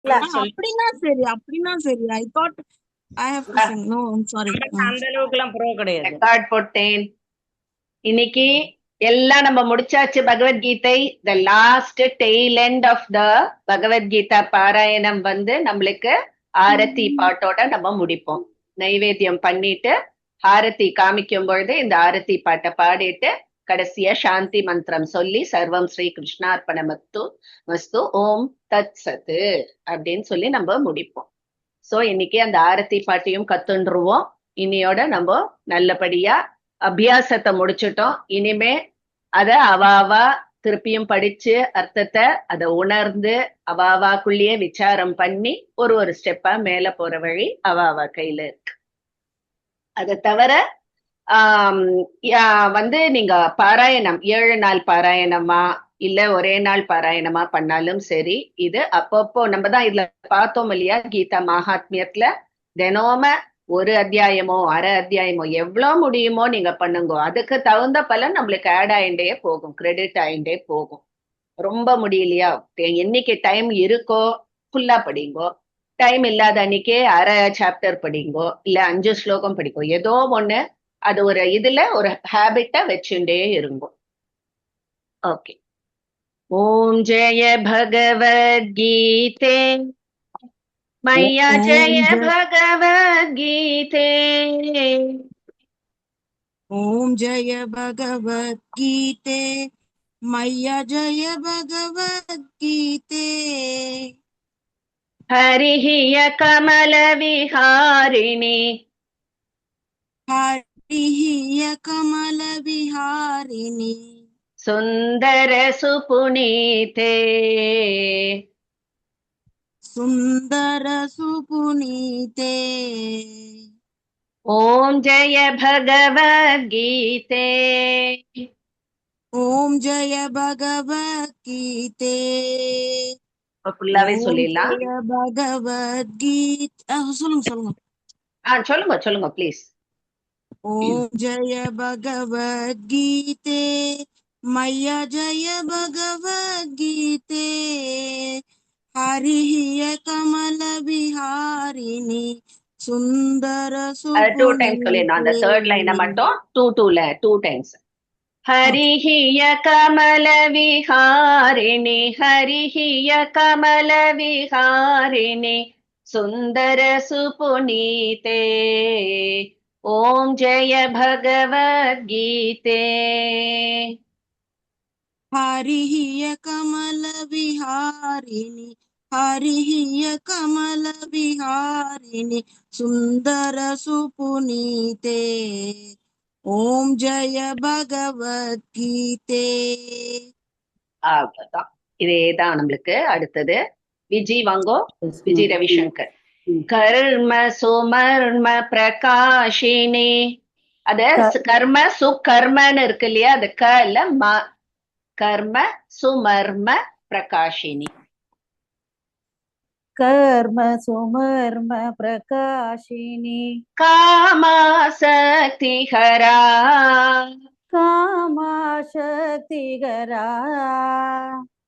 அப்படின்னா சரி, அப்படின்னா சரி. I thought I have to sing. No, I'm sorry. அந்த அளவுக்கு எல்லாம் ப்ரோ கிடையாது. ரெக்கார்ட் போட்டேன். இன்னைக்கு எல்லாம் நம்ம முடிச்சாச்சு Bhagavad Gita. The last tail end of the Bhagavad Gita parayanam வந்து நம்மளுக்கு ஆரத்தி பாட்டோட நம்ம முடிப்போம். நைவேத்தியம் பண்ணிட்டு ஆரத்தி காமிக்கும் பொழுது இந்த ஆரத்தி பாட்டை பாடிட்டு கடைசியா சாந்தி மந்திரம் சொல்லி சர்வம் ஸ்ரீ கிருஷ்ணார்ப்பணமஸ்து மஸ்து ஓம் தத் சத்து அப்படின்னு சொல்லி நம்ம முடிப்போம். சோ இன்னைக்கு அந்த ஆரத்தி பாட்டையும் கத்துண்டுருவோம். இன்னையோட நம்ம நல்லபடியா அபியாசத்தை முடிச்சிட்டோம். இனிமே அத அவாவா திருப்பியும் படிச்சு அர்த்தத்தை அதை உணர்ந்து அவாவாக்குள்ளேயே விசாரம் பண்ணி ஒரு ஸ்டெப்பா மேல போற வழி அவாவா கையில இருக்கு. அதை தவிர வந்து நீங்க பாராயணம் 7 நாள் பாராயணமா இல்ல ஒரே நாள் பாராயணமா பண்ணாலும் சரி, இது அப்பப்போ நம்ம தான் இதுல பார்த்தோம் இல்லையா, கீதா மகாத்மியத்துல தினோம ஒரு அத்தியாயமோ அரை அத்தியாயமோ எவ்வளவு முடியுமோ நீங்க பண்ணுங்க. அதுக்கு தகுந்த பலன் நம்மளுக்கு ஆட் ஆயிண்டே போகும், கிரெடிட் ஆயிண்டே போகும். ரொம்ப முடியலையா, என்னைக்கு டைம் இருக்கோ ஃபுல்லா படிங்கோ, டைம் இல்லாத அன்னைக்கே அரை சாப்டர் படிங்கோ, இல்ல 5 ஸ்லோகம் படிங்கோ, ஏதோ ஒண்ணு. அது ஒரு இதுல ஒரு ஹேபிட்டா வச்சுட்டே இருங்கோ. ஓகே. ஓம் ஜெய பகவத்கீதே मैया जय भगवद्गीते। ओम जय भगवद्गीते मैया जय भगवद्गीते। हरिः कमल विहारिणी हरिः कमल विहारिणी सुंदर सुपुनीते सुंदर सुपुनीते। ओम जय भगवद्गीते। ओम जय भगवद्गीते। ஃபுல்லாவே சொல்லிடலாம். जय भगवद्गीता சொல்லுங்க சொல்லுங்க. சொல்லுங்க சொல்லுங்க ப்ளீஸ். ओम जय भगवद्गीते मैया जय भगवद्गीते। हरिः कमल विहारिणी सुंदर டூ டைம்ஸ் சொல்லிடணும். அந்த தேர்ட் லைனை सुपुनीते। மட்டும் டூ டைம்ஸ். हरिः कमल विहारिणि हरिः कमल विहारिणि सुंदर सुपुनीते ओम जय भगवद्गीते। हरिः कमल विहारिणी हरिः कमल विहारिणी सुंदर सुपुनीते ओम जय भगवद्गीते। அவ்வளவுதான். இதேதான் நம்மளுக்கு அடுத்தது. விஜய் வாங்கோ. விஜய் ரவிசங்கர். கர்ம சுமர்ம பிரகாஷினி. அது கர்ம சுகர்மன்னு இருக்கு இல்லையா, அது க இல்ல ம. கர்ம சுமர்ம பிரகாஷினி. कर्म सुमर्म प्रकाशिनी कामासक्ति हरा कामाशक्ति हरा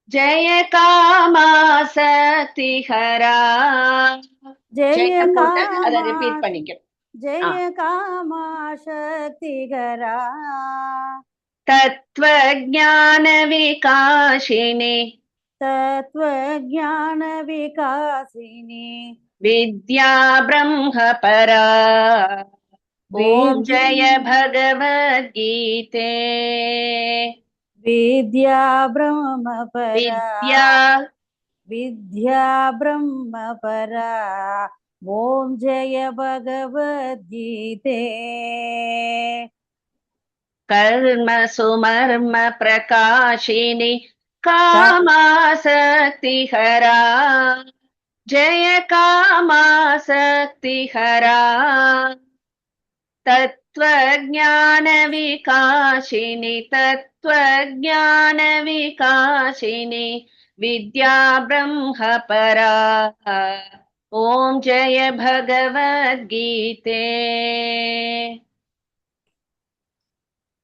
जय कामासक्ति हरा जय அதை ரிப்பீட் பண்ணிக்கிறோம். जय कामाशक्ति हरा तत्व ज्ञान विकाशिनी तत्वज्ञान विकासिनी विद्या ब्रह्म परा ओम जय भगवद्गीते। विद्या ब्रह्म परा विद्या ब्रह्म परा ओम जय भगवद्गीते। कर्म सुमर्म प्रकाशिनी कामासक्ति हरा जय कामासक्ति हरा तत्व ज्ञान विकाशिनी विद्या ब्रह्म परा ओम जय भगवद्गीते।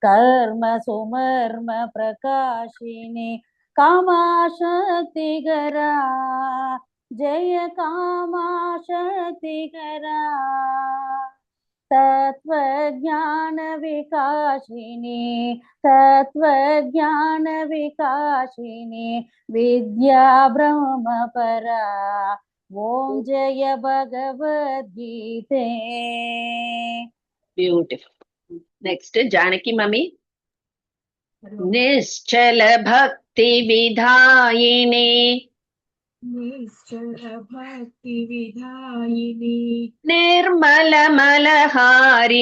कर्म सुमर्म प्रकाशिनी कामाशक्ति हरा जय कामाशक्तिकरा तत्त्वज्ञान विकासिनी तत्त्वज्ञान विकासिनी विद्या ब्रह्मपरा ओम जय भगवद्गीते Beautiful. Next, Janaki Mummy. निश्चल भक्ति विधायिनी निश्चल भक्ति विधायिनी निर्मल मलहारी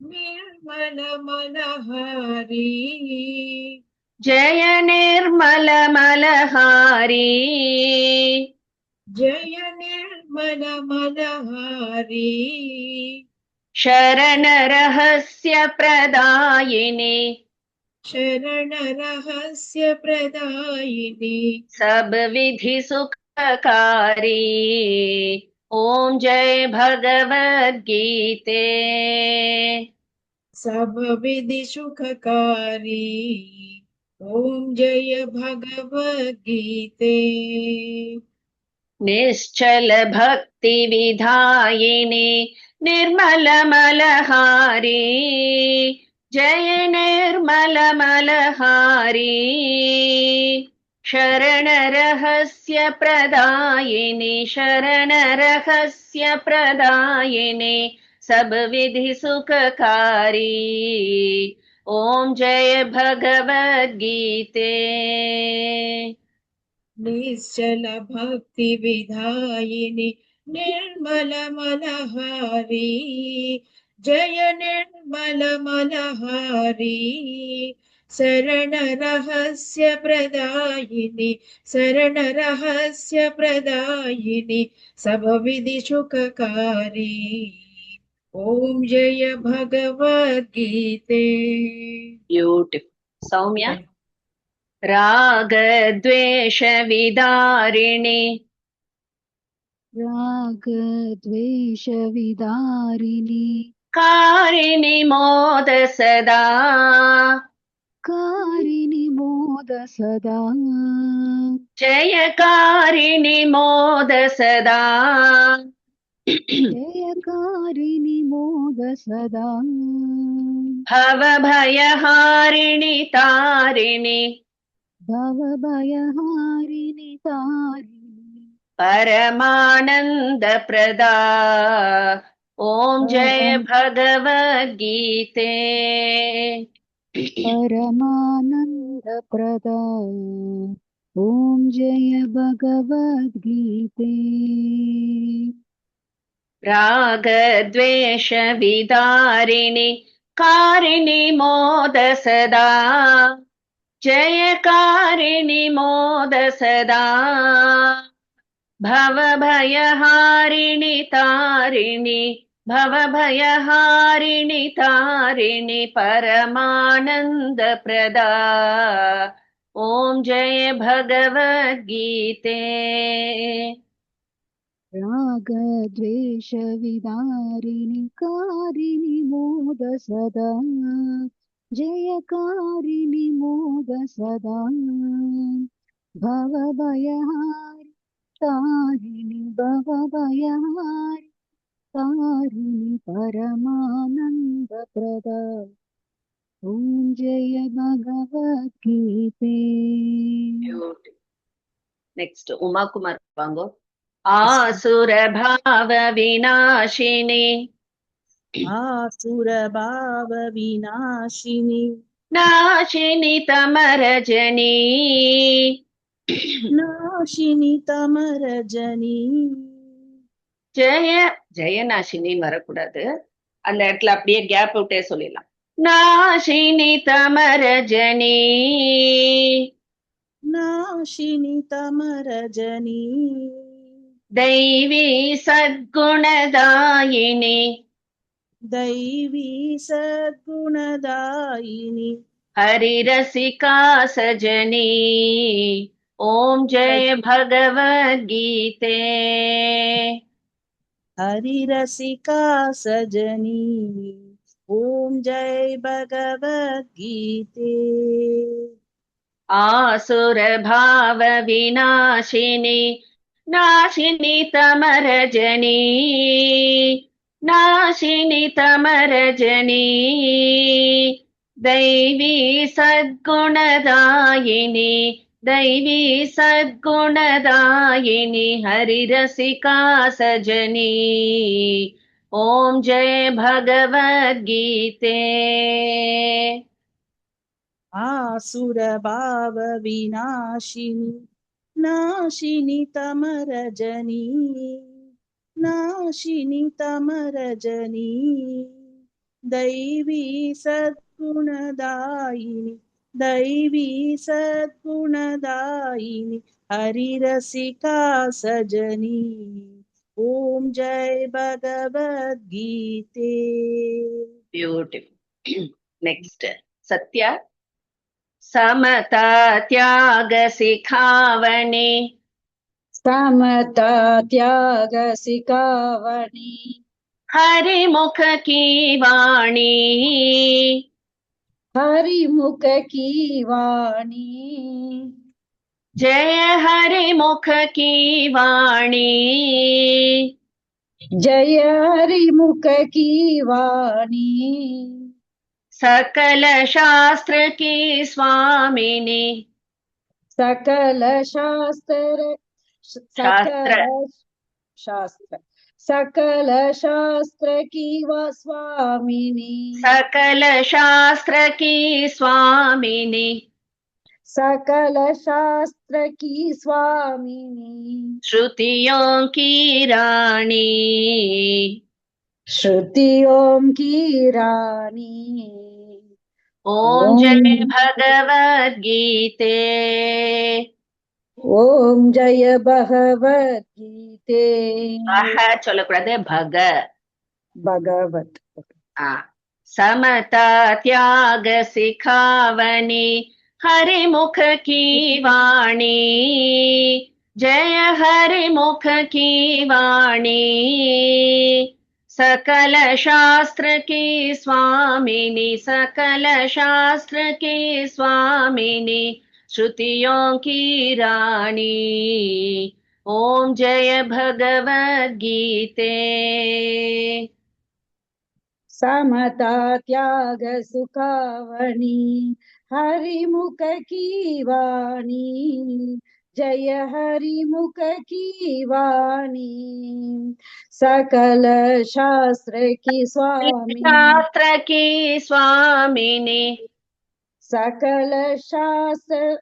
निर्मल मनहरी जय निर्मल मलहारी जय निर्मल मनहरी शरण रहस्य प्रदायिनी शरण रहस्य प्रदायिनी सब विधि सुखकारी ओम जय भगवद गीते सब विधि सुखकारी ओम जय भगवद गीते निश्चल भक्ति विधायिनी निर्मल मलहारी जय निर्मल मलहारी शरण रहस्य प्रदायिनी शरण रहस्य प्रदायिनी सब विधि सुखकारी ओम जय भगवद गीते निश्चल भक्ति विधायिनी निर्मल मनहरी जय निर्मल मनहरी शरण रहस्य प्रदायिनी शरण रहस्य प्रदायिनी सब विधि सुखकारी ओम जय भगवद गीते ब्यूटिफुल सौम्या राग द्वेष विदारिणी राग द्वेष विदारिणी कारिणि मोद सदा कारिणि मोद सदा जयकारिणि मोद सदा जयकारिणि मोद सदा भवभयहारिणि तारिणि भवभयहारिणि तारिणि परमानन्दप्रदा ॐ जय भगवद्गीते परमानन्दप्रदा ॐ जय भगवद्गीते रागद्वेषविदारिणि कारिणि मोद सदा जयकारिणि मोद सदा भवभयहारिणि तारिणि भवभयहारिणि तारिणि परमानन्दप्रदा ॐ जय भगवद्गीते रागद्वेषविदारिणि कारिणि मोद सदा जयकारिणि मोद सदा भवभयहारि तारिणि भवभयहारि तारिणि परमानन्दप्रदा ॐ जय भगवद्गीते नेक्स्ट उमा कुमार वांगो आसुर भाव विनाशिनी आसुर भाव विनाशिनी नाशिनी तमरजनी नाशिनी तमरजनी ஜெய ஜெயநாசினின்னு வரக்கூடாது அந்த இடத்துல அப்படியே கேப் விட்டே சொல்லிடலாம் நாசினி தமரஜனி नाशिनी तमरजनी दैवी सद्गुणदायिनी दैवी सद्गुणदायिनी हरिरसिका सजनी ओम जय भगवद्गीते हरिरसिका सजनी ओम जय भगवद्गीते आसुर भाव विनाशिनी नाशिनी तमरजनी नाशिनी तमरजनी दैवी सद्गुणदायिनी दैवी सद्गुणदायिनी हरिरसिका सजनी ओम जय भगवद्गीते आसुर भाव विनाशिनी नाशिनी तमरजनी नाशिनी तमरजनी दैवी सद्गुणदायिनी दैवी सद्गुणदायिनी हरिरसिका सजनी ओम जय भगवद्गीते। ब्यूटिफुल। नेक्स्ट सत्या समता त्याग सिखावनी समता त्याग सिखावनी हरि मुख की वाणी हरि मुख की वाणी जय हरि मुख की वाणी जय हरि मुख की वाणी सकल शास्त्र की स्वामिनी सकल शास्त्र शास्त्र सकल शास्त्र की स्वामिनी सकल शास्त्र की स्वामिनी सकल शास्त्र की स्वामिनी श्रुतियों की रानी श्रुतियों की रानी ओम जय भगवद गीते ओम जय भगवत गीते சொல்லக்கூடாது भगवत समता त्याग सिखावनी हरि मुख की वाणी जय हरि मुख की वाणी सकल शास्त्र की स्वामिनी सकल शास्त्र की स्वामिनी श्रुतियों की रानी ओम जय भगवद गीते समता त्याग सुखावनी हरि मुख की वाणी जय हरि मुख की वाणी सकल शास्त्र की स्वामी शास्त्र की स्वामिनी सकल शास्त्र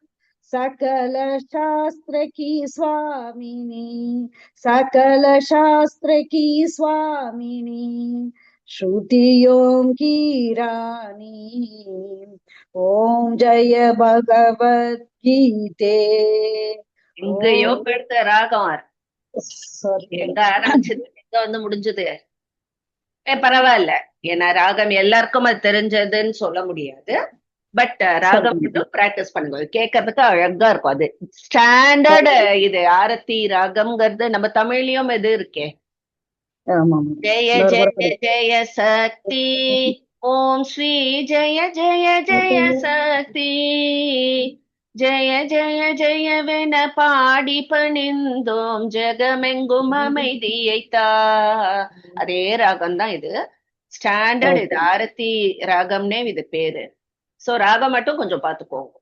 की स्वामिनी सकल शास्त्र की स्वामिनी श्रुतियों की रानी ओम जय भगवत गीते எங்கேயோ பெடுத்த ராகம் எங்க ஆரம்பிச்சது எங்க வந்து முடிஞ்சது பரவாயில்ல ஏன்னா ராகம் எல்லாருக்கும் அது தெரிஞ்சதுன்னு சொல்ல முடியாது பட் ராகம் மட்டும் பிராக்டிஸ் பண்ணுங்க கேட்கறதுக்கு அழகா இருக்கும் அது ஸ்டாண்டர்டு இது ஆரத்தி ராகம்ங்கிறது நம்ம தமிழ்லயும் இது இருக்கே ஜெய ஜெய ஜெய சக்தி ஓம் ஸ்ரீ ஜெய ஜெய ஜெய சக்தி ஜெய ஜெய ஜெயவென பாடி பணிந்தோம் ஜெகமெங்கும் அமைதியைத்தா அதே ராகம் தான் இது ஸ்டாண்டர்ட் இது ஆரத்தி ராகம்னே இது பேரு சோ ராகம் மட்டும் கொஞ்சம் பாத்துக்கோங்க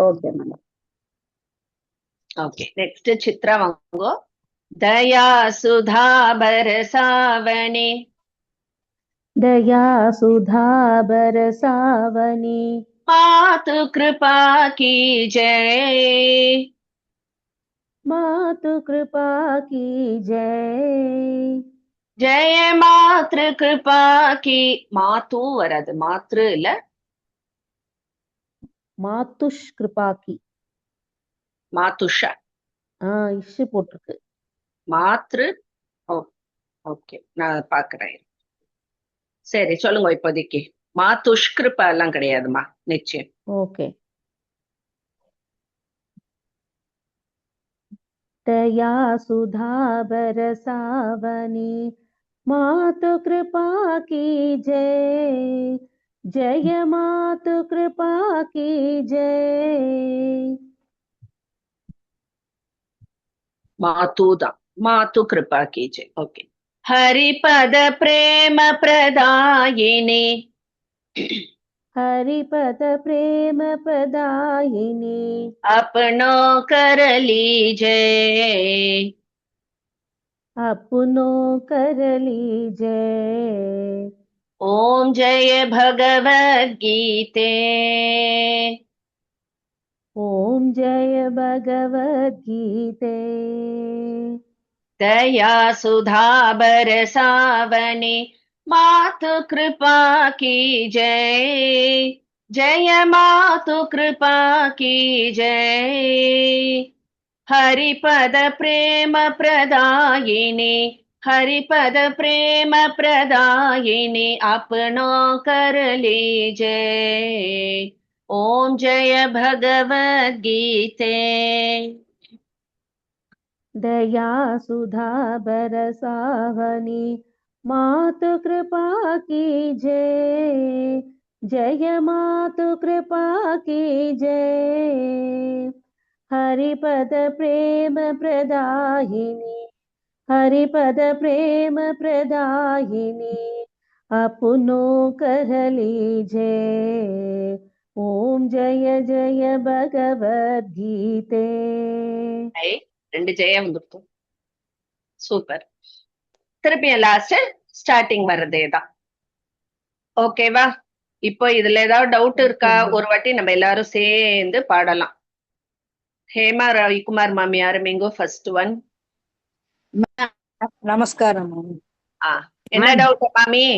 okay madam okay next Chitra வாங்கோ दया सुधा बरसावनी दया सुधा बरसावनी मातु कृपा की जय मातु कृपा की जय जय मातृ कृपा की मातु वराது मातृ இல்ல मातुष कृपा की मातुषा இஷு போட்டிருக்கு மாத்ரு ஓகே நான் பாக்குறேன் சரி சொல்லுங்க இப்போதைக்கு மாதுஷ்கிருப்பா எல்லாம் கிடையாதுமா நிச்சயம் ஓகே दया सुधा बरसावनी मातु कृपा की जय जय मातु कृपा की जय। मातुदा मातु कृपा कीजिए। ओके। हरिपद प्रेम प्रदायिनी हरिपद प्रेम प्रदायिनी अपनो कर लीजे अपनो कर लीजे। ओम जय भगवद गीते ओम जय भगवद गीते। दया सुधा बरसावनी मातु कृपा की जय। जय मातु कृपा की जय। हरिपद प्रेम प्रदायिनी हरिपद प्रेम प्रदायिनी अपनो कर लीजे। ओम जय भगवद गीते। दया सुधा बरसावनी मातु कृपा की जय। जय मातु कृपा की जय। हरिपद प्रेम प्रदायिनी हरिपद प्रेम प्रदायिनी अपनो कर लीजे। ओम जय जय भगवद गीते। ரெண்டு ஜெயம் வந்துருக்கும். சூப்பர். திருப்பியும் லாஸ்ட் ஸ்டார்டிங் வர்றதேதான். ஓகேவா? இப்போ இதுல ஏதாவது டவுட் இருக்கா? ஒரு வாட்டி நம்ம எல்லாரும் சேர்ந்து பாடலாம். ஹேமா ரவிக்குமார் மாமி ஆரம்பிங்கோ ஃபர்ஸ்ட் ஒன். நமஸ்காரம். என்ன டவுட் மாமி?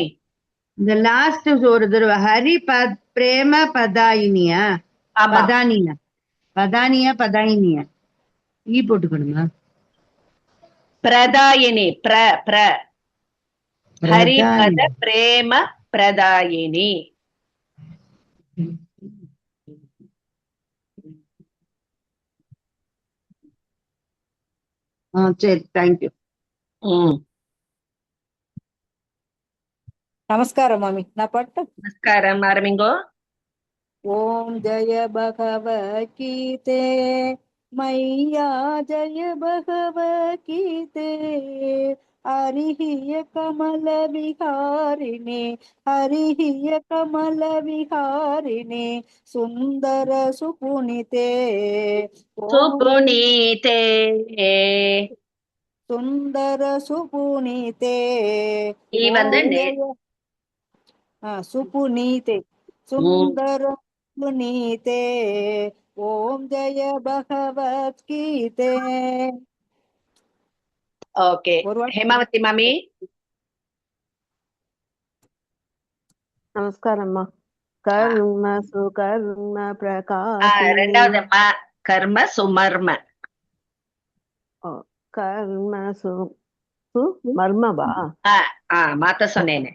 இந்த லாஸ்ட் ஒரு தடவை ஹரி பிரேம பதாயினியா பதானியா பதானியா பதாயினியா ஈ போட்டுக்கணுமா? பிரதாயினி ஹரிபத பிரேம பிரதாயினி. சரி, தேங்க்யூ. நமஸ்காரம் மாமி. நான் பாட்டு நமஸ்காரம் ஆரம்பிங்கோ. ஓம் ஜய பகவத்கீதே मैया जय भगवद्गीते हरिः कमल विहारिणे हरिः कमल विहारिणे सुंदर सुपुनीते சுபுனீதே सुंदर सुपुनीते ஈ வந்து सुपुनीते सुंदर सुपुनीते ओम जय भगवद्गीते. ஓகே. ஹேமாவதி மாமி. நமஸ்காரம்மா. கர்ம சுகர்ம பிரகாஷ. ரெண்டாவது கர்ம சுமர்ம. கர்ம சுமர்மவா? மாத்த சொன்னேனே.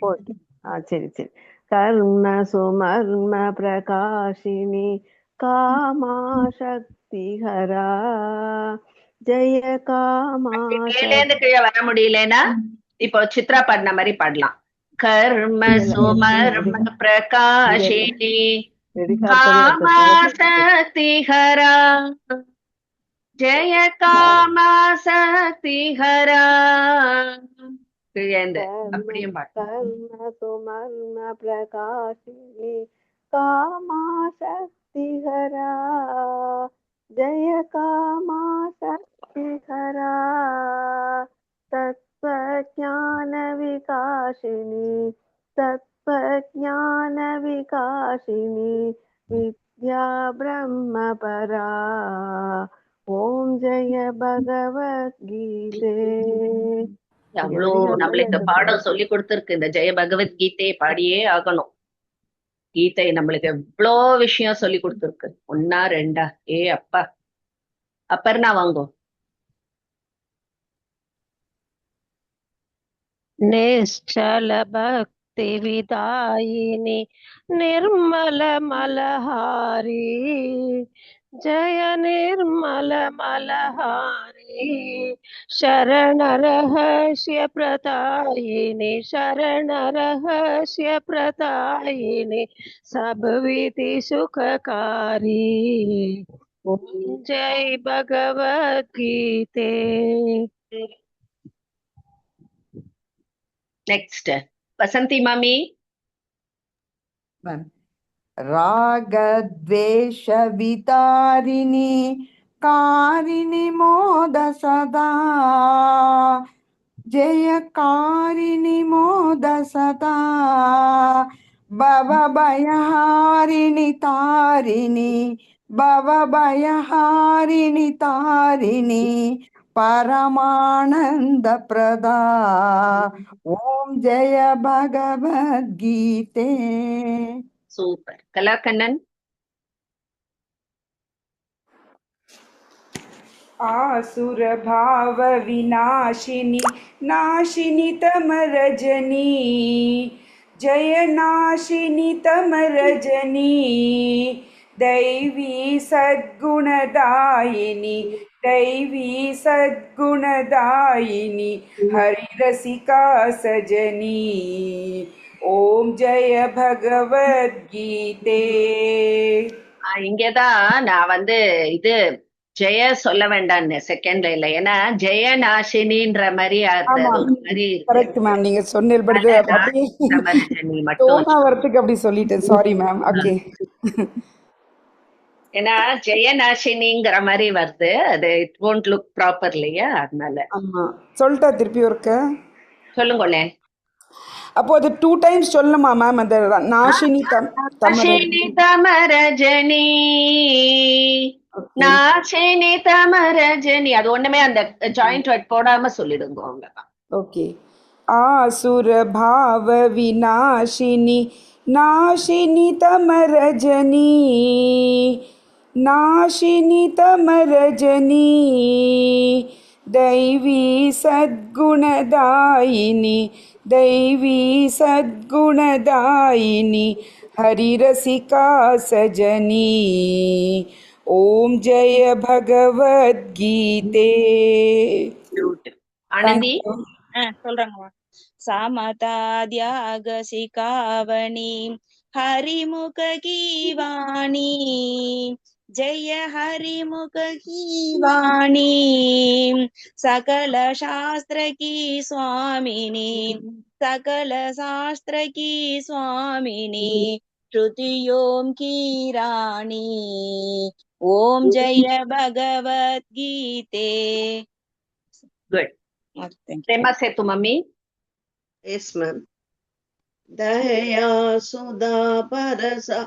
சரி சரி. கர்ம சுமர்ம பிரகாஷினி காமா சக்தி ஹரா ஜெய காமா. மேலேந்து கீழே வர முடியலன்னா இப்போ சித்ரா பாடின மாதிரி பாடலாம். கர்ம சுமர்ம பிரகாஷினி காமா சக்தி ஹரா ஜெய காமா சக்தி ஹரா. கீழேந்து அப்படியும் பாடலாம். கர்ம சுமர்ம பிரகாஷினி காமா சக்தி ஹரா ஜய காமா சக்தி ஹரா தத்வ ஞான விகாஷினி தத்வ ஞான விகாஷினி வித்யா பிரம்ம பரா. ஓம் ஜய பகவத்கீதே. அவ்வளோ நம்மளுக்கு பாடம் சொல்லி கொடுத்திருக்கு. இந்த ஜெய பகவத்கீதையை பாடியே ஆகணும். கீதை நம்மளுக்கு எவ்வளோ விஷயம் சொல்லி கொடுத்துருக்கு. ஒன்னா ரெண்டா? அப்பா. அப்பர்னா வாங்கோ. निश्चल भक्ति विदायिनी निर्मल मलहारी जय निर्मल मलहारी शरणरहस्य प्रदायिनि शरणरहस्य प्रदायिनि सबविधि सुखकारी ओम जय भगवद गीते Next, Vasanti Mami. रागद्वेषवितारिणि कारिणि मोद सदा जयकारिणि मोद सदा भवभयहारिणि तारिणि भवभयहारिणि तारिणि परमानन्दप्रदा ॐ जय भगवद्गीते Super. Kalakannan. आसुरभाव विनाशिनी नाशिनी तमरजनी जय नाशिनी तमरजनी दैवी सद्गुणदायिनी दैवी सद्गुणदायिनी हरिरसिका सजनी ओम जय भगवद्गीते இங்கதான் நான் இது ஜெய சொல்ல வேண்டாம்னு செகண்ட்ல இல்ல, ஏன்னா ஜெய நாசினின்ற மாதிரி கரெக்ட் மேம், நீங்க சொன்னது அப்படியே டோனா வரதுக்கு அப்படி சொல்லிட்டேன், சாரி மேம். ஓகே, ஏன்னா ஜெய நாசினிங்கிற மாதிரி வருது, அது இட் won't லுக் ப்ராப்பர் இல்லையா, அதனால. ஆமா, சொல்லிட்டா திருப்பி ஒருக்க சொல்லுங்களேன். அப்போ அது 2 டைம்ஸ் சொல்லணுமா மேம்? அந்த நாசினி தமரஜனி நாசினி தமரஜனி அது ஒண்ணுமே அந்த ஜாயிண்ட் வேர்ட் போடாம சொல்லிடுங்க, அவ்வளவுதான். ஓகே. ஆசுர பாவ விநாசினி நாசினி தமரஜனி நாசினி தமரஜனி दैवी सद्गुणदायिनी दैवी सद्गुणदायिनी हरिरसिका सजनी ओम जय भगवद्गीते. ஆனந்தி சொல்றாங்கம்மா. समता त्याग सिखावनी हरिमुख की वाणी जय हरिमुख की वाणी सकल शास्त्र की स्वामिनी सकल शास्त्र की स्वामिनी श्रुतियों की रानी ओम जय भगवद गीते. गुड. प्रेमा सेतु मम्मी. Yes, ma'am. दया सुधा परसा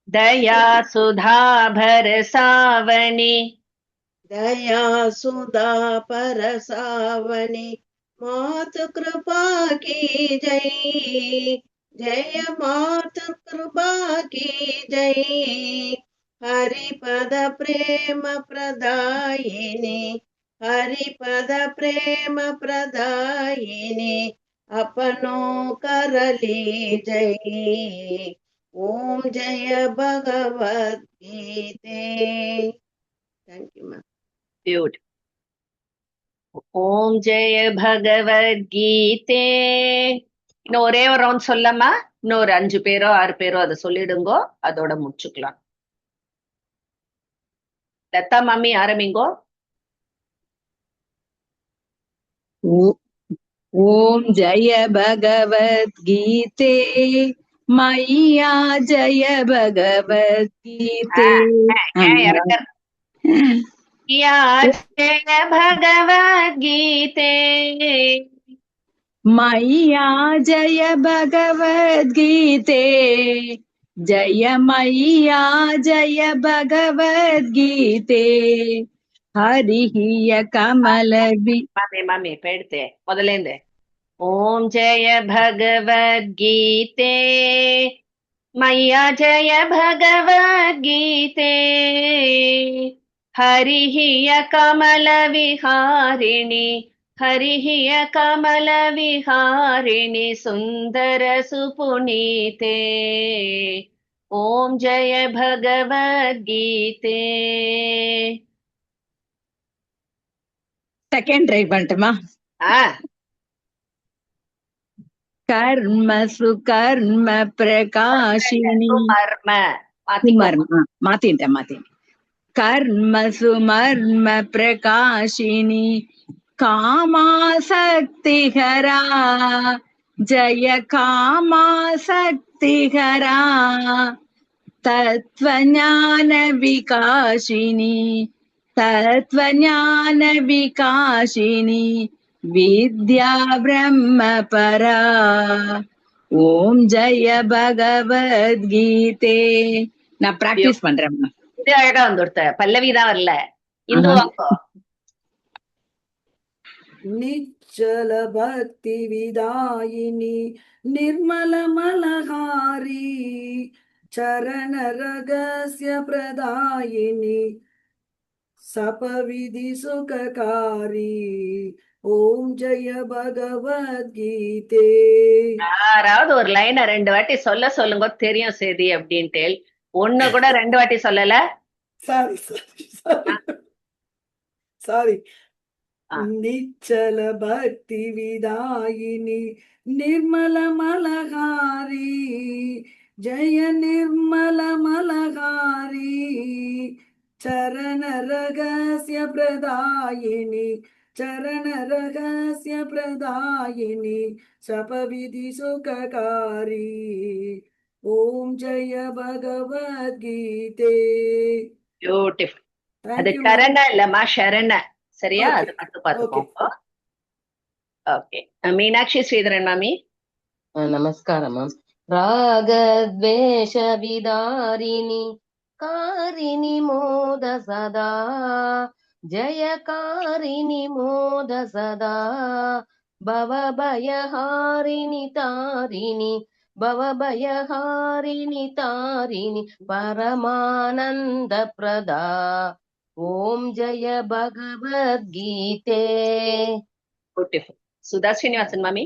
दया सुधा भरसावनी दया सुधा परसावनी मातु कृपा की जय जय मातु कृपा की जय हरिपद प्रेम प्रदायिनी हरिपद प्रेम प्रदायिनी अपनो करली जय ओम जय भगवद गीते. Thank you, ma'am. Beautiful. ஓம் ஜெய பகவத் கீதே. இன்னும் ஒரே ஒரு ரவுண்ட் சொல்லமா? இன்னொரு 5 பேரோ 6 பேரோ அதை சொல்லிடுங்கோ, அதோட முடிச்சுக்கலாம். லதா மாமி ஆரம்பிங்கோ. ओम जय भगवद गीते मैया जय भगवद गीते या जय भगवद गीते मैया जय भगवद गीते जय मैया जय भगवद गीते हरिहिय कमल மாமி இப்ப எடுத்து முதல்ல இருந்து. ஓம் ஜெய பகவத் கீதே मैया जय भगवद गीते हरिहिय कमल विहारिणि हरिहिय कमल विहारिणि सुंदर सुपुनीते ओम जय भगवद गीते. செகண்ட் ட்ரை பண்ணட்டுமா? ஆஹ் கர்மசு கர்ம பிரகாஷினி மர்ம மாத்திக்கோ. சுமர்ம மாத்திட்டேன். கர்மசு மர்ம பிரகாஷினி காமாசக்திஹரா ஜய காமாசக்திஹரா தத்வஞான விகாஷினி தத்வஞான விகாஷினி வித்யா பிரம்ம பரா ஓம் ஜய பகவத்கீதே. நான் பிராக்டிஸ் பண்றேன். இது அழகா வந்துடுத்த பல்லவிதான் வரல. இந்து வாங்கோ. நிச்சல பக்தி விதாயினி நிர்மல மலஹாரி சரண ரகஸ்ய பிரதாயினி சபவிதி சுககாரி ஓம் ஜெய பகவத்கீதே. யாராவது ஒரு லைனை 2 வாட்டி சொல்லுங்க தெரியும் சேதி அப்படின்ட்டு. ஒண்ணு கூட 2 வாட்டி சொல்லல. சாரி. நிச்சல பக்தி விதாயினி நிர்மல மலஹாரி ஜய நிர்மல மலஹாரி சரண ரகஸ்ய பிரதாயினி சரண ரகஸ்ய பிரதாயினி சபவிதி சுககாரி ஓம் ஜெய பகவத்கீதே. பியூட்டிஃபுல். அது கரண இல்லம்மா, சரண. சரியா? Okay. அது மட்டும் பார்த்துக்கோங்க. ஓகே. மீனாட்சி ஸ்ரீதரன் மாமி. நமஸ்காரம் மேம். ராகத்வேஷ விதாரிணி காரிணி மோத சதா ஜயகாரிணி மோத சதா பவபயஹாரிணி தாரிணி பவபயஹாரிணி தாரிணி பரமானந்த பிரதா ஓம் ஜய பகவத்கீதே. பியூட்டிஃபுல். சுதா ஸ்ரீனிவாசன் மாமி.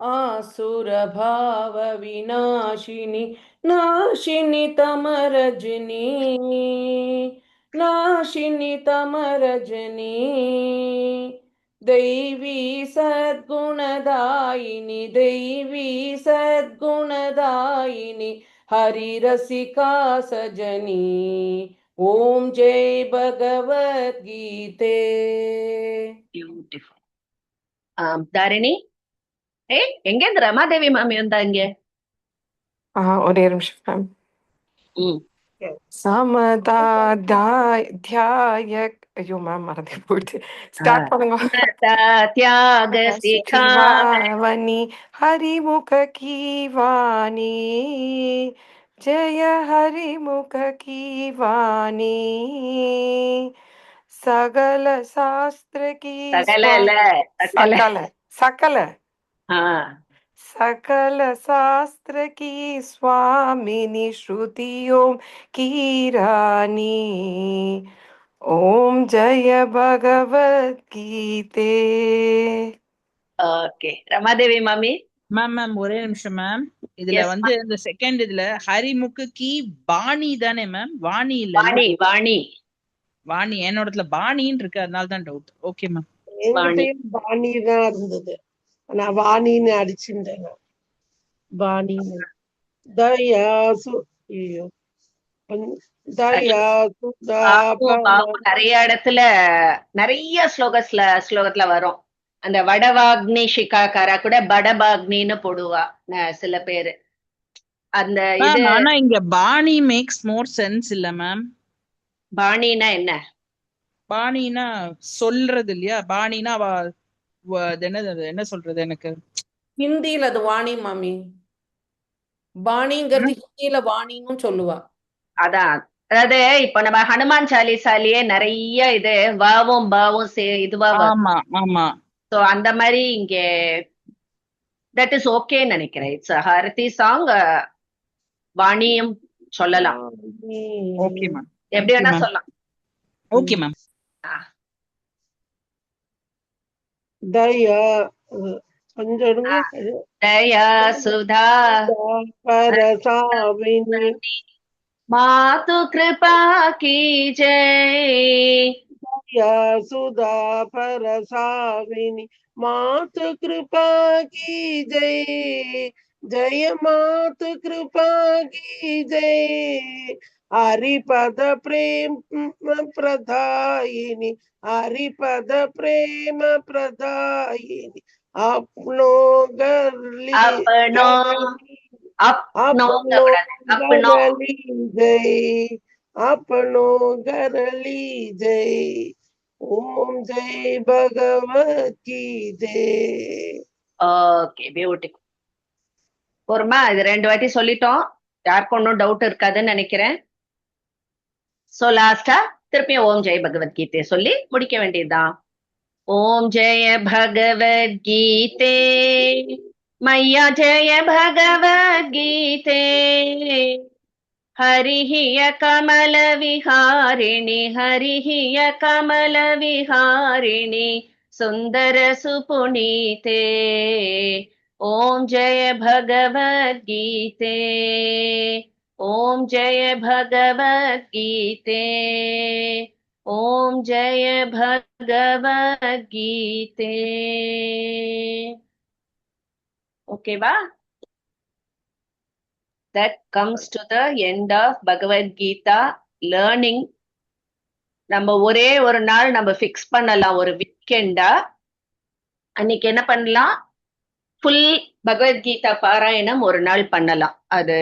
आसुरभाव विनाशिनी नाशिनी तमरजनी नाशिनी तमरजनी दैवी सद्गुणदायिनी दैवी सद्गुणदायिनी हरिरसिका सजनी ओम जय भगवद्गीते. பியூட்டிஃபுல். தாரிணி. எங்க இருந்து ரமாதேவி மாமி வந்தாங்க? ஒரே நிமிஷம் மேம். ம். சமதாத்யாய ஐயோ மேம் மறந்து போயிட்டு. ஸ்டார்ட் பண்ணுங்க. தியாக சிகாவனி ஹரிமுக கீவானி ஜெய ஹரிமுக கீவானி சகல சாஸ்திர கீ சகல सकल शास्त्र की स्वामिनी श्रुतियों की रानी ओम जय भगवत गीते. ஓகே. ரமாதேவி மாமி. மேம் ஒரே நிமிஷம் மேம். இதுல வந்து இந்த செகண்ட் இதுல ஹரிமுக்கு கி பாணி தானே மேம்? வாணி இல்ல. வாணி வாணி என்னோடத்துல பாணின்னு இருக்கு, அதனால தான் டவுட். Okay ma'am. பாணி தான் இருந்தது, நான் வாணின்னு அடிச்சுட்டேன். வாணின்னு தயாசு நிறைய இடத்துல நிறைய ஸ்லோகத்துல வரும். அந்த வடவாக்னி ஷிகாக்காரா கூட படபாக்னின்னு போடுவா சில பேரு. அந்த இது ஆனா இங்க பாணி மேக்ஸ் மோர் சென்ஸ் இல்ல மேம். பாணினா என்ன? பாணினா சொல்றது இல்லையா? பாணினா என்ன சொல்றது, எனக்கு ஹிந்தியில அது வாணி மாமி. பாணிங்கிறது ஹிந்தியில வாணின்னு சொல்லுவா. அதான், அதாவது இப்ப நம்ம ஹனுமான் சாலிசாலியே நிறைய இது வாவும் பாவும் இதுவா வரும். ஆமா. சோ அந்த மாதிரி இங்க தட் இஸ் ஓகேன்னு நினைக்கிறேன். It's aarti song. வாணியும் சொல்லலாம். Okay ma'am. எப்படி வேணா சொல்லலாம். Okay ma'am. தயா दया सुधा परसाविनी मातु कृपा की जय या सुधा परसाविनी मातु कृपा की जय, जय मातु कृपा की जय। हरिपद प्रेम प्रदायिनी, हरिपद प्रेम प्रदायिनी, अपनो गरली अपनो अपनो अपनो गरली जय, अपनो गरली जय। ओम जय भगवत की जय। Okay, beautiful. ஒருமா இது 2 வாட்டி சொல்லிட்டோம். யாருக்கும் ஒன்றும் டவுட் இருக்காதுன்னு நினைக்கிறேன். சோ லாஸ்டா திருப்பியும் ஓம் ஜெய பகவத்கீதை சொல்லி முடிக்க வேண்டியதுதான். ஓம் ஜெய பகவத்கீதே मैया जय भगवद्गीते हरिः कमल विहारिणि हरिः कमल विहारिणि सुंदर सुपुनीते ओम जय भगवद्गीते ओम जय भगवद्गीते ओम जय भगवद्गीते. Okay, ba? That comes to the end of Bhagavad Gita learning. நம்ம ஒரே ஒரு நாள் நம்ம ஃபிக்ஸ் பண்ணலாம், ஒரு வீக்கெண்டா. அன்னைக்கு என்ன பண்ணலாம், ஃபுல் பகவத்கீதா பாராயணம் ஒரு நாள் பண்ணலாம். அது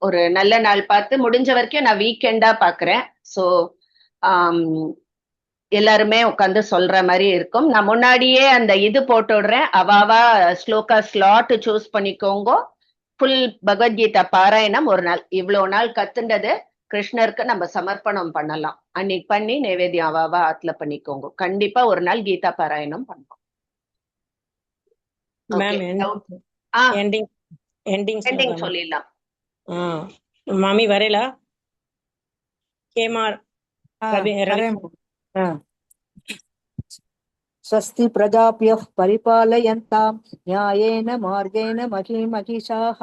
ஒரு நல்ல நாள் பார்த்து முடிஞ்ச வரைக்கும் நான் வீக்கெண்டா பாக்குறேன். ஸோ எல்லாருமே உட்காந்து சொல்ற மாதிரி இருக்கும். நான் முன்னாடியே அந்த இது போட்டு விடுறேன், அவாவா ஸ்லோகா ஸ்லாட் சூஸ் பண்ணிக்கோங்க. ஃபுல் பகவத்கீதா பாராயணம் ஒரு நாள், இவ்வளவு நாள் கத்துண்டது கிருஷ்ணருக்கு நம்ம சமர்ப்பணம் பண்ணலாம். அன்னைக்கு பண்ணி நைவேத்தியம் அவாவா ஆத்துல பண்ணிக்கோங்க. கண்டிப்பா ஒரு நாள் கீதா பாராயணம் பண்ணுவோம். எண்டிங் சொல்லிடலாம். மாமி வரேலா கேமார் स्वस्ति प्रजाभ्यः परिपालयन्तां न्यायेन मार्गेण महीमहिषाः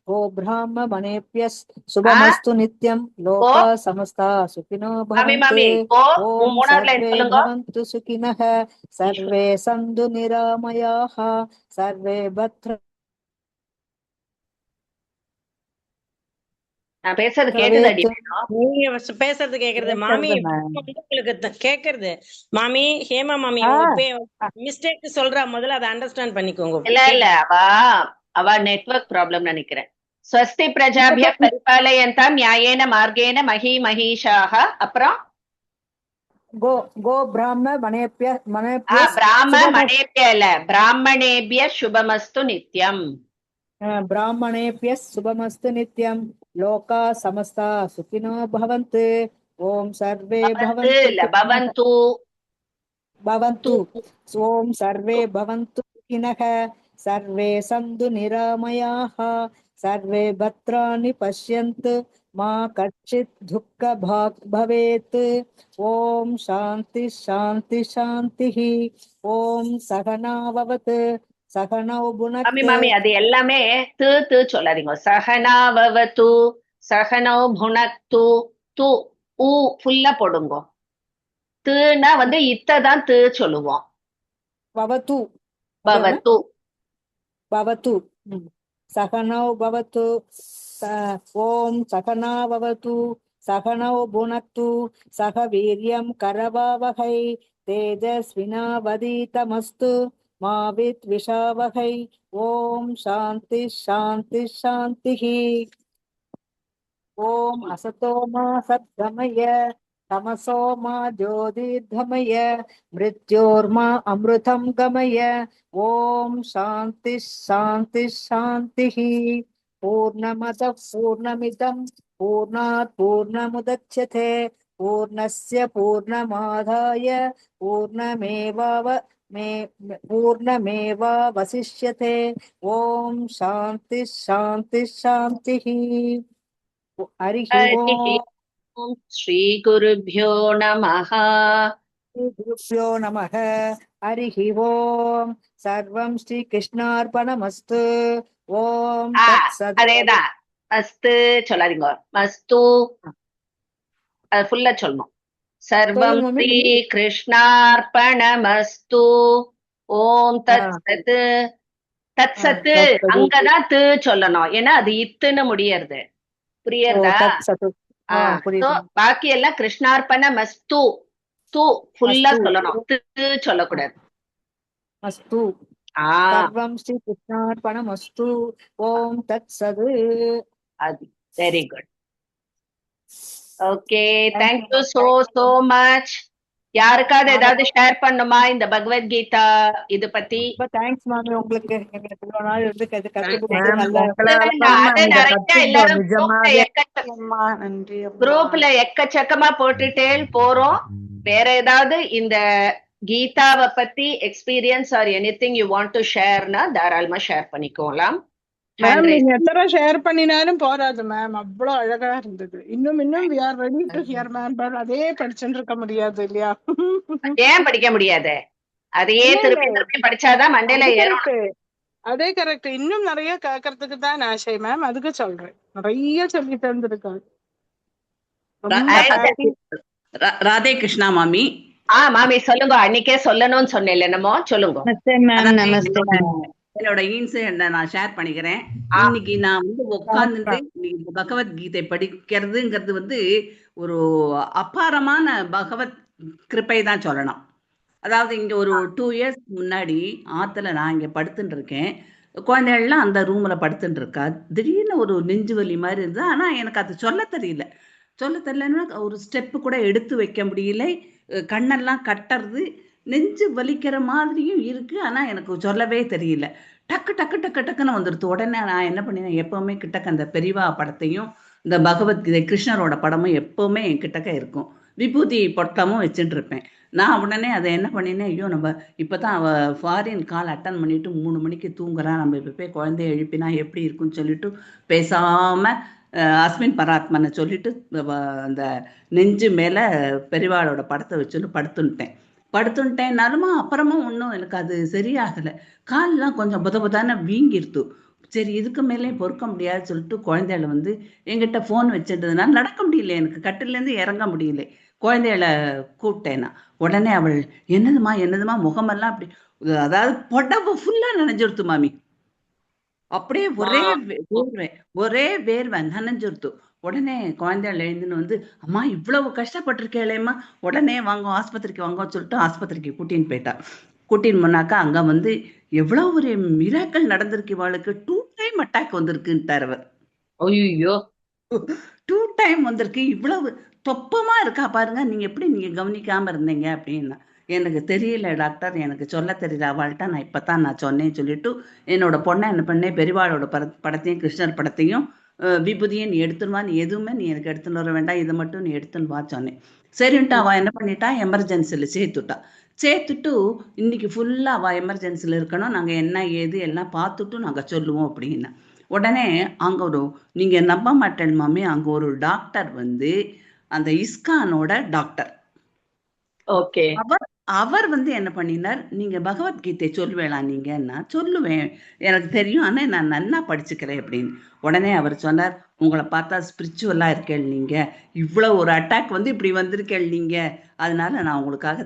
गो ब्राह्मणेभ्यः शुभमस्तु नित्यं लोकाः समस्ता सुखिनो भवन्तु ॐ सर्वे भवन्तु सुखिनः सर्वे सन्तु निरामयाः सर्वे भद्र. நான் பேசுறது கேக்குதாடி? நீங்க பேசுறது கேக்குறது மாமி, உங்களுக்கு கேக்குறது மாமி. ஹேமா மாமி மிஸ்டேக் சொல்றா, முதல்ல அதை அண்டர்ஸ்டாண்ட் பண்ணிக்கோங்க. இல்ல அவ நெட்வொர்க் ப்ராப்ளம் நினைக்கிறேன். ஸ்வஸ்தி பிரஜாபிய பரிபாலயந்தாம் நியாயேன மார்கேன மஹீமஹீஷாஹ. அப்புறம் गो ब्राह्मणेभ्य ब्राह्मणेभ्य இல்ல, பிராமணேபிய சுபமஸ்து நித்யம். ब्राह्मणेभ्यः शुभमस्तु नित्यं लोकाः समस्ता सुखिनो भवन्तु ओम सर्वे भवन्तु ओम सर्वे भवन्तु सुखिनः सर्वे सन्तु निरामयाः सर्वे भद्राणि पश्यन्तु मा कश्चित् दुःखभाग् भवेत् ओम शान्ति शान्ति शान्तिः ओम सहना भवतु சகனௌ புனக்து. மாமி அது எல்லாமே து சொல்லாதீங்க. சகனாவவது சகனௌ புனக்து து உ ஃபுல்லா போடுங்க. துனா வந்து இத்ததான் து சொல்லுவோம். பவது பவது பவது சகனௌ பவது ஓம் சகனா பவது சகனௌ புனக்து சக வீர்யம் கரவாவகை தேஜஸ்வினாவதீதமஸ்து மாவித் விஷாவகை ஓம் சாந்தி சாந்தி சாந்தி. ஓம் அசதோமா சத்கமய தமசோமா ஜோதிர்கமய மிருத்யோர்மா அமிர்தம் கமய ஓம் சாந்தி சாந்தி சாந்தி. பூர்ணமத பூர்ணமிதம் பூர்ணாத் பூர்ணமுதச்யதே பூர்ணஸ்ய பூர்ணமாதாய पूर्णमेवावशिष्यते ओम शांति शांति शांति. हरिः ओम श्री गुरुभ्यो नमः. गुरुभ्यो नमः. हरिः ओम सर्वं श्री कृष्णार्पणमस्तु. ओम அதேதான் மஸ்து சொல்லாதீங்க, மஸ்து அது ஃபுல்லா சொல்லணும். சர்வம் சொல்லுங்க மம்மி. ஸ்ரீ கிருஷ்ணார்ப்பணமஸ்து. ஓம் தத் சத். தத் சத்து தத்சது. அங்கதான் து சொல்லணும், ஏன்னா அது இத்துன்னு முடியறது. ஓ புரியறதா? தத்சது. So, புரியுது. பாக்கி எல்லாம் கிருஷ்ணார்ப்பணமஸ்து. து ஃபுல்லா மஸ்து. சொல்லணும், து சொல்லக்கூடாது. மஸ்து. ஆ சர்வம் ஸ்ரீ கிருஷ்ணார்ப்பணமஸ்து. ஓம் தத்சது. அது very good. Okay, Thank you, thank you so much. யாருக்காவது ஏதாவது ஷேர் பண்ணுமா இந்த பகவத்கீதா இது பத்தி? ரொம்ப தேங்க்ஸ் மாமி, உங்களுக்கு எங்களுக்கு இவ்வளவு நாள் இருந்து கத்து கொடுத்து மேம் நல்ல உங்களால அது தான் மேம் இதை நிறைய கத்துக்கிட்டோம் எல்லாரும் நிஜமாவே. நன்றி அம்மா. குரூப்ல எக்கச்சக்கமா போட்டுட்டே போறோம். வேற ஏதாவது இந்த கீதாவை பத்தி experience or anything you want to ஷேர்னா தாராளமா ஷேர் பண்ணிக்கலாம். மேம் நீங்க எத்தனை ஷேர் பண்ணினாலும் போராது மேம், அவ்வளவு அழகா இருந்தது. இன்னும் we are ready to hear ma'am. But அதே படிச்சுட்டு இருக்க முடியாது இல்லையா? ஏன் படிக்க முடியாது? அதையே திருப்பி திருப்பி படிச்சாதான் மண்டையில ஏறும். அதே கரெக்ட். இன்னும் நிறைய கேட்கறதுக்கு தான் ஆசை மேம், அதுக்கு சொல்றேன். நிறைய சொல்லி தந்திருக்காங்க. ராதே கிருஷ்ணா மாமி. மாமி சொல்லுங்க, அன்னைக்கே சொல்லணும்னு சொன்னேன் என்னமோ, சொல்லுங்க. என்னோட இன்சிடென்ட் நான் ஷேர் பண்ணிக்கிறேன். இன்னைக்கு நான் வந்து உட்கார்ந்துட்டு இந்த பகவத்கீதை படிக்கிறதுங்கிறது வந்து ஒரு அபாரமான பகவத் கிருப்பை தான் சொல்லணும். அதாவது இங்க ஒரு 2 years முன்னாடி ஆத்துல நான் இங்க படுத்துட்டு இருக்கேன். குழந்தைகள்லாம் அந்த ரூம்ல படுத்துட்டு இருக்கா. திடீர்னு ஒரு நெஞ்சு வலி மாதிரி இருந்தது. ஆனா எனக்கு அது சொல்ல தெரியலன்னா ஒரு ஸ்டெப்பு கூட எடுத்து வைக்க முடியல. கண்ணெல்லாம் கட்டுறது, நெஞ்சு வலிக்கிற மாதிரியும் இருக்கு. ஆனா எனக்கு சொல்லவே தெரியல. டக்கு டக்கு டக்கு டக்குன்னு வந்துடுது. உடனே நான் என்ன பண்ணினேன், எப்பவுமே கிட்டக்க அந்த பெரியவா படத்தையும் இந்த பகவத்கீதை கிருஷ்ணரோட படமும் எப்பவுமே என் கிட்டக்க இருக்கும். விபூதி பொட்டமும் வச்சுட்டு இருப்பேன். நான் உடனே அதை என்ன பண்ணினேன், ஐயோ நம்ம இப்பதான் அவ ஃபாரின் கால் அட்டன் பண்ணிட்டு 3 மணிக்கு தூங்குறா, நம்ம இப்ப போய் குழந்தைய எழுப்பினா எப்படி இருக்குன்னு சொல்லிட்டு பேசாம அஸ்மின் பராத்மனை சொல்லிட்டு அந்த நெஞ்சு மேல பெரியவாளோட படத்தை வச்சுட்டு படுத்துட்டேன்னாலுமா அப்புறமா ஒன்றும் எனக்கு அது சரியாகலை. கால்லாம் கொஞ்சம் புதான வீங்கிருத்து. சரி இதுக்கு மேலேயும் பொறுக்க முடியாது சொல்லிட்டு குழந்தைகளை வந்து என்கிட்ட ஃபோன் வச்சிட்டதுனால நடக்க முடியல, எனக்கு கட்டிலேருந்து இறங்க முடியல. குழந்தைகளை கூப்பிட்டேன்னா உடனே அவள் என்னதுமா முகமெல்லாம் அப்படி, அதாவது புடவை ஃபுல்லா நனைஞ்சிருத்து மாமி. அப்படியே ஒரே வேர்வை நனைஞ்சிருத்து. உடனே குழந்தைகள் எழுந்துன்னு வந்து, அம்மா இவ்வளவு கஷ்டப்பட்டிருக்கேளேம்மா, உடனே வாங்க ஆஸ்பத்திரிக்கு வாங்கன்னு சொல்லிட்டு ஆஸ்பத்திரிக்கு கூட்டின்னு போயிட்டா. கூட்டின்னு போனாக்கா அங்க வந்து எவ்வளவு ஒரு மிராக்கள் நடந்திருக்கு. இவாளுக்கு 2 time அட்டாக் வந்திருக்குன்ட்டார் அவர். ஐயோ 2 time வந்திருக்கு. இவ்வளவு தொப்பமா இருக்கா பாருங்க, நீங்க கவனிக்காம இருந்தீங்க அப்படின்னா. எனக்கு தெரியல டாக்டர், எனக்கு சொல்ல தெரியல அவள்கிட்ட, நான் இப்பதான் நான் சொன்னேன்னு சொல்லிட்டு என்னோட பொண்ணை என்ன பண்ணேன், பெரியவாளோட படத்தையும் கிருஷ்ணர் படத்தையும் விபூதியை நீ எடுத்துன்னு வா, நீ எதுவுமே நீ எனக்கு எடுத்துன்னு வர வேண்டாம், இதை மட்டும் நீ எடுத்துன்னு வா சொன்னேன். சரின்ட்டு அவள் என்ன பண்ணிட்டா, எமர்ஜென்சியில் சேர்த்துட்டு இன்னைக்கு ஃபுல்லாக அவள் எமர்ஜென்சியில் இருக்கணும், நாங்கள் என்ன ஏது எல்லாம் பார்த்துட்டு நாங்கள் சொல்லுவோம் அப்படின்னா. உடனே அங்கே நீங்கள் நம்ப மாட்டேன் மாமி, அங்கே ஒரு டாக்டர் வந்து அந்த இஸ்கானோட டாக்டர். ஓகே. அவர் வந்து என்ன பண்ணினார், நீங்க பகவத்கீதை சொல்லுவேலாம் நீங்கன்னா, சொல்லுவேன் எனக்கு தெரியும், ஆனா நான் நல்லா படிச்சுக்கிறேன் அப்படின்னு. உடனே அவர் சொன்னார், உங்களை பார்த்தா ஸ்பிரிச்சுவலா இருக்கேள் நீங்க, இவ்வளவு ஒரு அட்டாக் வந்து இப்படி வந்திருக்கேள் நீங்க, அதனால நான் உங்களுக்காக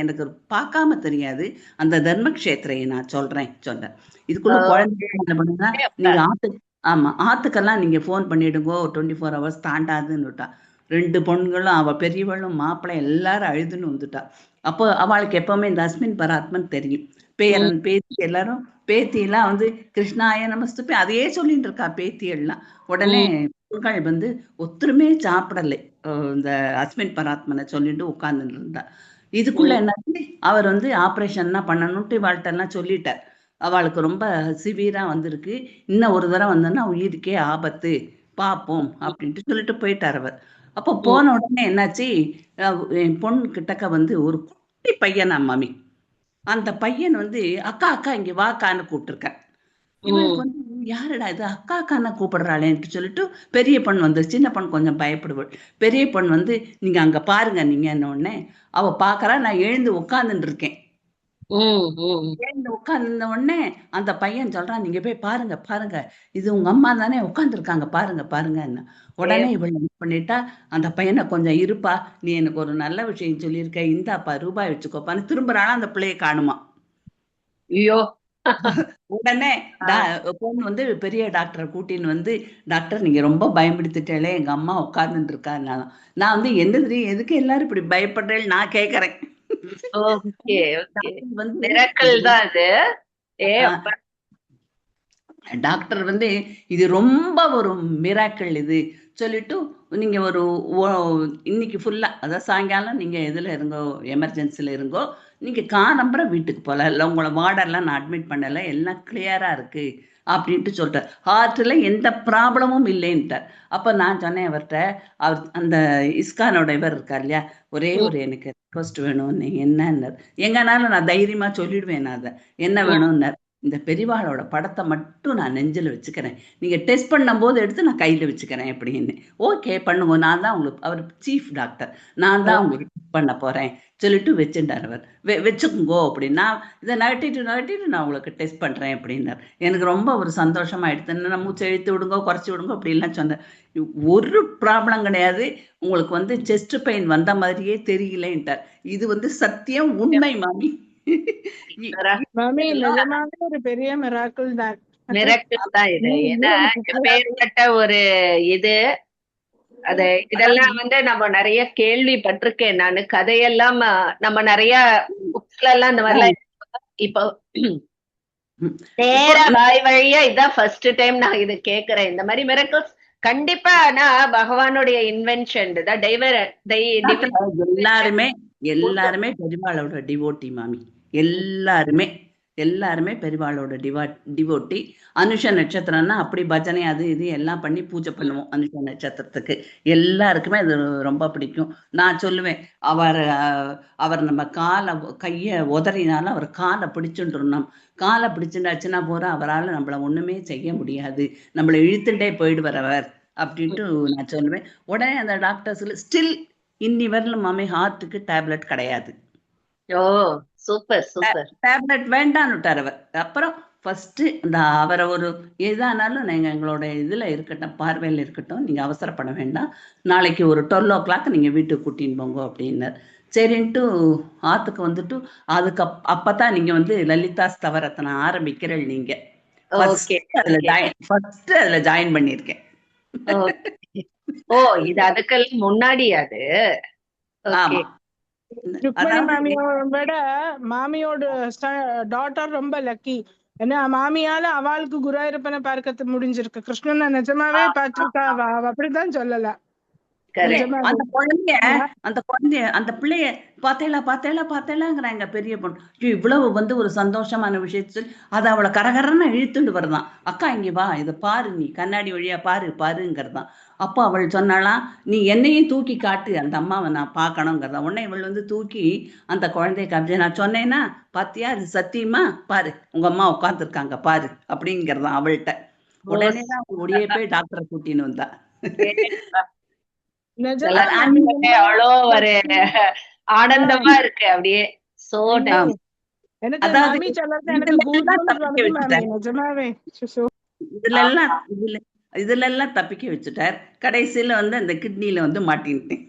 எனக்கு பார்க்காம தெரியாது, அந்த தர்மக்ஷேத்திரையை நான் சொன்னேன். இதுக்குள்ள குழந்தைங்க என்ன பண்ணுங்க, நீங்க ஆத்துக்கெல்லாம் நீங்க போன் பண்ணிடுங்கோ, 24 hours தாண்டாதுன்னு விட்டா. 2 பொண்ணுங்களும் அவ பெரியவளும் மாப்பிள்ளை எல்லாரும் அழுதுன்னு வந்துட்டா. அப்போ அவளுக்கு எப்பவுமே இந்த அஸ்மின் பராத்மன் தெரியும். பேரன் பேத்தி எல்லாரும், பேத்தி எல்லாம் வந்து கிருஷ்ணாய நமஸ்து அதையே சொல்லிட்டு இருக்கா பேத்தி எல்லாம். உடனே பொண்கள் வந்து ஒத்துருமே சாப்பிடலை, இந்த அஸ்மின் பராத்மனை சொல்லிட்டு உட்கார்ந்துட்டு இருந்தா. இதுக்குள்ள என்ன, அவர் வந்து ஆப்ரேஷன் பண்ணணும்ட்டு இவாள்கிட்ட எல்லாம் சொல்லிட்டார். அவளுக்கு ரொம்ப சிவியரா வந்திருக்கு, இன்னும் ஒரு தடவை வந்தோன்னா உயிருக்கே ஆபத்து, பார்ப்போம் அப்படின்ட்டு சொல்லிட்டு போயிட்டார் அவர். அப்போ போன உடனே என்னாச்சு, என் பொண்ணு கிட்டக்க வந்து ஒரு குட்டி பையனா மாமி, அந்த பையன் வந்து அக்கா இங்க வாக்கான்னு கூப்பிட்டுருக்க. இவளுக்கு வந்து யாருடா இது அக்கா அக்கான்னு கூப்பிடுறாளேன்ட்டு சொல்லிட்டு பெரிய பொண்ணு வந்து, சின்ன பொண்ணு கொஞ்சம் பயப்படுவாள். பெரிய பொண்ணு வந்து நீங்க அங்க பாருங்க நீங்க என்ன. உடனே அவ பாக்குறா, நான் எழுந்து உட்கார்ந்துட்டு இருக்கேன். உட்கார்ந்த உடனே அந்த பையன் சொல்றான், நீங்க போய் பாருங்க பாருங்க, இது உங்க அம்மா தானே உட்கார்ந்துருக்காங்க, பாருங்க பாருங்க. உடனே இவள் என்ன பண்ணிட்டா, அந்த பையனை கொஞ்சம் இருப்பா, நீ எனக்கு ஒரு நல்ல விஷயம் சொல்லியிருக்க, இந்தாப்பா ரூபாய் வச்சுக்கோப்பான்னு திரும்புறானா, அந்த பிள்ளையை காணுமா. ஐயோ உடனே பொண்ணு வந்து பெரிய டாக்டரை கூட்டின்னு வந்து, டாக்டர் நீங்க ரொம்ப பயப்படுத்திட்டே, எங்க அம்மா உட்கார்ந்துட்டு இருக்கா. நான் வந்து என்னது எதுக்கு எல்லாரும் இப்படி பயப்படுறேன்னு நான் கேக்குறேன். டாக்டர் வந்து இது ரொம்ப ஒரு மிராக்கிள் இது சொல்லிட்டு, நீங்க ஒரு இன்னைக்கு ஃபுல்லா, அதாவது சாயங்காலம் நீங்க எதுல இருங்கோ, எமர்ஜென்சில இருங்கோ, நீங்க காலம்பரம் வீட்டுக்கு போல, இல்லை உங்களை வார்டர்லாம் நான் அட்மிட் பண்ணல, எல்லாம் கிளியரா இருக்கு அப்படின்ட்டு சொல்லிட்டார். ஹார்ட்ல எந்த ப்ராப்ளமும் இல்லைன்ட்டார். அப்ப நான் சொன்னேன் அவர்கிட்ட, அவர் அந்த இஸ்கானோட இவர் இருக்கார் இல்லையா, ஒரே ஒரு எனக்கு ரெக்வஸ்ட் வேணும்னு. என்னன்னார், எங்கனாலும் நான் தைரியமா சொல்லிடுவேன், நான் அதை என்ன வேணும்னார், இந்த பெரியவாளோட படத்தை மட்டும் நான் நெஞ்சில் வச்சுக்கிறேன், நீங்க டெஸ்ட் பண்ணும் போது எடுத்து நான் கையில வச்சுக்கிறேன் அப்படின்னு. ஓகே பண்ணுவோம், நான் தான் உங்களுக்கு, அவர் சீஃப் டாக்டர், நான் தான் உங்களுக்கு டெஸ்ட் பண்ண போறேன் சொல்லிட்டு வச்சுட்டார் அவர். வச்சுக்கோங்கோ அப்படின்னா, இதை நகட்டிட்டு நான் உங்களுக்கு டெஸ்ட் பண்றேன் அப்படின்னார். எனக்கு ரொம்ப ஒரு சந்தோஷமாயிடுது. நான் மூச்சை இழுத்து விடுங்கோ, குறைச்சி விடுங்கோ அப்படின்லாம் சொன்னேன். ஒரு ப்ராப்ளம் கிடையாது, உங்களுக்கு வந்து செஸ்ட் பெயின் வந்த மாதிரியே தெரியலன்ட்டார். இது வந்து சத்தியம், உண்மை மாமி. மாமி நிஜமாவே ஒரு பெரிய மிராக்கிள் தான். மிராக்கிள் தான் இது. ஏன்னா எப்பேற்பட்ட ஒரு இது, அத இதெல்லாம் வந்து நம்ம நிறைய கேள்விப்பட்டிருக்கேன் நானு, கதையெல்லாம் நம்ம நிறைய புக்ஸ்ல எல்லாம் இந்த மாதிரிலாம். இப்போ நேரா வாய் வழியா இதான் ஃபர்ஸ்ட் டைம் நான் இது கேக்குறேன். இந்த மாதிரி மிராக்கிள்ஸ் கண்டிப்பா நான் பகவானுடைய இன்வென்ஷன் தான். எல்லாருமே பெருமாளோட டிவோட்டி மாமி, எல்லாருமே பெருமாளோட டிவோட்டி. அனுஷ நட்சத்திரம்னா அப்படி பஜனை அது இது எல்லாம் பண்ணி பூஜை பண்ணுவோம். அனுஷ நட்சத்திரத்துக்கு எல்லாருக்குமே அது ரொம்ப பிடிக்கும். நான் சொல்லுவேன், அவர் நம்ம கையை உதறினாலும் அவர் காலை பிடிச்சுட்டுருந்தோம், காலை பிடிச்சுட்டாச்சுன்னா போற, அவரால் நம்மள ஒண்ணுமே செய்ய முடியாது, நம்மளை இழுத்துட்டே போயிடுவார் அவர் அப்படின்ட்டு நான் சொல்லுவேன். உடனே அந்த டாக்டர்ஸ்ல ஸ்டில் இன்னி வரலும் மாமி ஹார்ட்டுக்கு டேப்லெட் கிடையாது. ஓ சூப்பர் சூப்பர். டேப்லெட் வேண்டான்னு விட்டார் அவர். அப்புறம் ஃபர்ஸ்ட் இந்த அவரை ஒரு எதானாலும் நீங்க எங்களோட இதுல இருக்கட்டும், பார்வையில் இருக்கட்டும், நீங்க அவசரப்பட வேண்டாம், நாளைக்கு ஒரு 12 o'clock நீங்க வீட்டுக்கு கூட்டின்னு போங்க அப்படின்னார். சரின்ட்டு ஆத்துக்கு வந்துட்டு, அதுக்கு அப்பதான் நீங்க வந்து லலிதா ஸ்தவரத்தை ஆரம்பிக்கிறேன். நீங்க அதுல ஜாயின் பண்ணிருக்கேன். ஓ இது அதுக்கெல்லாம் முன்னாடி அது. ஆமா. மாமியோட மாமியோட டாட்டர் ரொம்ப லக்கி. ஏன்னா மாமியால அவளுக்கு குருவாயூரப்பனை பார்க்க முடிஞ்சிருக்கு. கிருஷ்ணனை நிஜமாவே பார்த்திருக்கா, அப்படிதான் சொல்லல. அந்த குழந்தைய அந்த பிள்ளைய பாத்தேலாங்கிறாங்க பெரிய பொண்ணு. இவ்வளவு வந்து ஒரு சந்தோஷமான விஷயத்து அதை அவளை கரகரன்னு இழுத்துட்டு வருதான். அக்கா இங்க வா, இதை பாரு, நீ கண்ணாடி வழியா பாருங்கிறதான். அப்போ அவள் சொன்னாலாம், நீ என்னையும் தூக்கி காட்டு, அந்த அம்மாவை நான் பார்க்கணுங்கிறதா. உடனே இவள் வந்து தூக்கி அந்த குழந்தைய காமிச்சு, நான் சொன்னேன்னா பாத்தியா இது சத்தியமா பாரு, உங்க அம்மா உட்காந்துருக்காங்க பாரு அப்படிங்கிறதான் அவள்கிட்ட. உடனே தான் ஓடியே போய் டாக்டரை கூட்டின்னு வந்தா. அவ்வளோ ஒரு ஆனந்தமா இருக்கு அப்படியே. இதுல எல்லாம் தப்பிக்க வச்சுட்டார். கடைசியில வந்து அந்த கிட்னில வந்து மாட்டின்ட்டேன்.